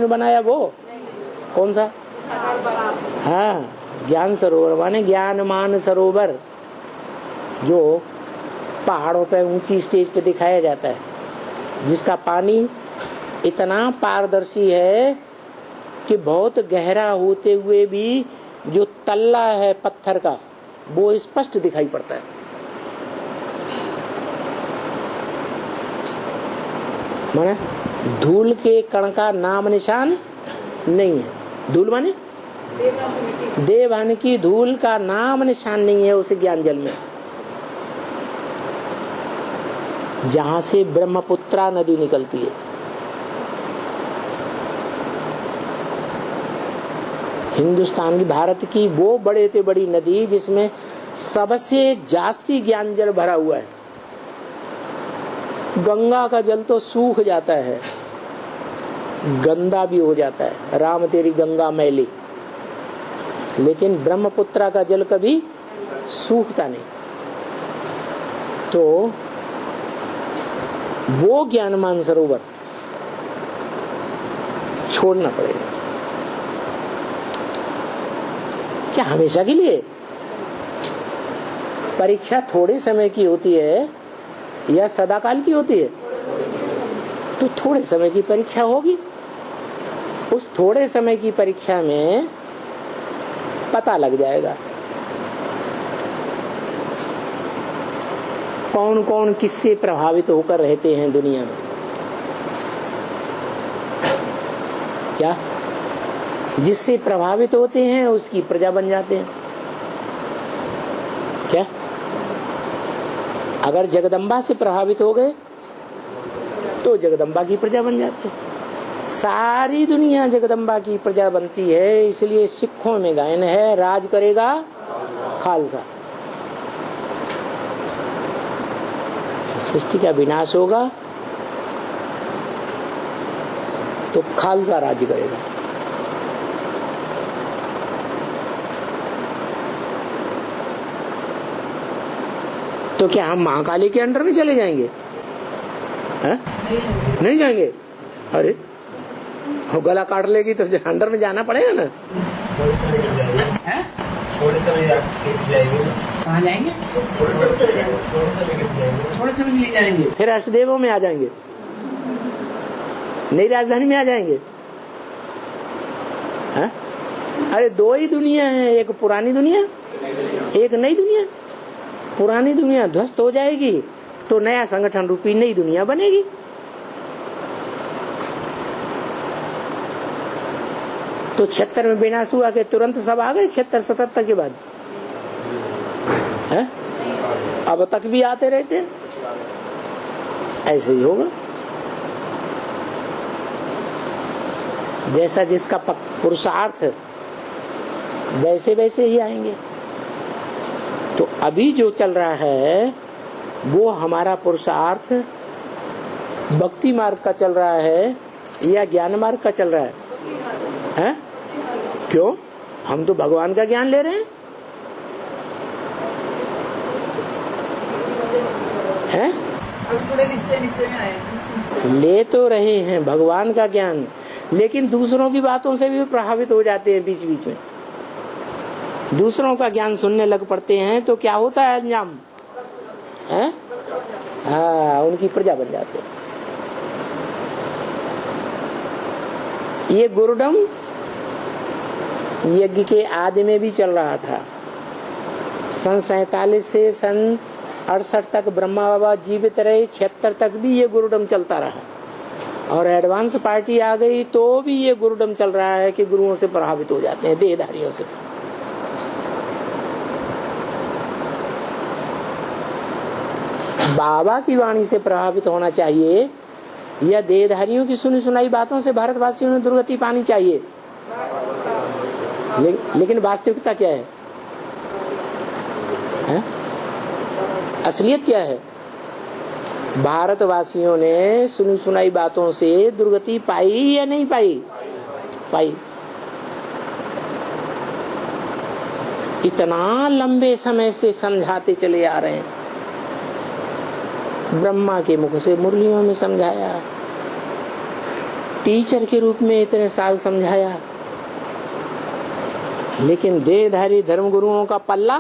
बनाया वो कौन सा? हाँ, ज्ञान सरोवर माने ज्ञानमान सरोवर, जो पहाड़ों पे ऊंची स्टेज पे दिखाया जाता है, जिसका पानी इतना पारदर्शी है कि बहुत गहरा होते हुए भी जो तल्ला है पत्थर का वो स्पष्ट दिखाई पड़ता है। माने धूल के कण का नाम निशान नहीं है। धूल माने देवहन की धूल का नाम निशान नहीं है उस ज्ञान जल में, जहां से ब्रह्मपुत्रा नदी निकलती है। हिंदुस्तान की, भारत की वो बड़े से बड़ी नदी जिसमें सबसे जास्ती ज्ञान जल भरा हुआ है। गंगा का जल तो सूख जाता है, गंदा भी हो जाता है, राम तेरी गंगा मैली, लेकिन ब्रह्मपुत्रा का जल कभी सूखता नहीं। तो वो ज्ञानमान सरोवर छोड़ना पड़ेगा। क्या हमेशा के लिए? परीक्षा थोड़े समय की होती है या सदाकाल की होती है? तो थोड़े समय की परीक्षा होगी। उस थोड़े समय की परीक्षा में पता लग जाएगा कौन कौन किससे प्रभावित होकर रहते हैं दुनिया में। क्या जिससे प्रभावित होते हैं उसकी प्रजा बन जाते हैं। क्या अगर जगदम्बा से प्रभावित हो गए तो जगदम्बा की प्रजा बन जाते हैं। सारी दुनिया जगदम्बा की प्रजा बनती है, इसलिए सिखों में गायन है, राज करेगा खालसा। सृष्टि का विनाश होगा तो खालसा राज्य करेगा। तो क्या हम महाकाली के अंडर में चले जाएंगे? है? नहीं जाएंगे। अरे वो गला काट लेगी तो अंडर में जाना पड़ेगा ना। कहाँ जाएंगे? थोड़े समय के लिए जाएंगे, फिर अष्टदेवों में आ जाएंगे, नई राजधानी में आ जाएंगे। है? अरे दो ही दुनिया है, एक पुरानी दुनिया, एक नई दुनिया। पुरानी दुनिया ध्वस्त हो जाएगी तो नया संगठन रूपी नई दुनिया बनेगी। तो 76 में विनाश हुआ कि तुरंत सब आ गए 76-77 के बाद? है? अब तक भी आते रहते हैं। ऐसे ही होगा, जैसा जिसका पुरुषार्थ वैसे वैसे ही आएंगे। तो अभी जो चल रहा है वो हमारा पुरुषार्थ भक्ति मार्ग का चल रहा है या ज्ञान मार्ग का चल रहा है? हैं? क्यों? हम तो भगवान का ज्ञान ले रहे हैं। थोड़े निश्चय में आए, ले तो रहे हैं भगवान का ज्ञान, लेकिन दूसरों की बातों से भी प्रभावित हो जाते हैं। बीच बीच में दूसरों का ज्ञान सुनने लग पड़ते हैं तो क्या होता है अंजाम? है? हाँ, उनकी प्रजा बन जाते हैं। ये गुरुडम यज्ञ के आदि में भी चल रहा था। सन 47 से सन 68 तक ब्रह्मा बाबा जीवित रहे, 76 तक भी ये गुरुडम चलता रहा। और एडवांस पार्टी आ गई तो भी ये गुरुडम चल रहा है कि गुरुओं से प्रभावित हो जाते हैं, देहधारियों से। बाबा की वाणी से प्रभावित होना चाहिए या देहधारियों की सुनी सुनाई बातों से भारतवासियों ने दुर्गति पानी चाहिए? लेकिन वास्तविकता क्या है? असलियत क्या है? भारतवासियों ने सुनी सुनाई बातों से दुर्गति पाई या नहीं पाई? पाई। इतना लंबे समय से समझाते चले आ रहे हैं, ब्रह्मा के मुख से मुरलियों में समझाया, टीचर के रूप में इतने साल समझाया, लेकिन देहधारी धर्म गुरुओं का पल्ला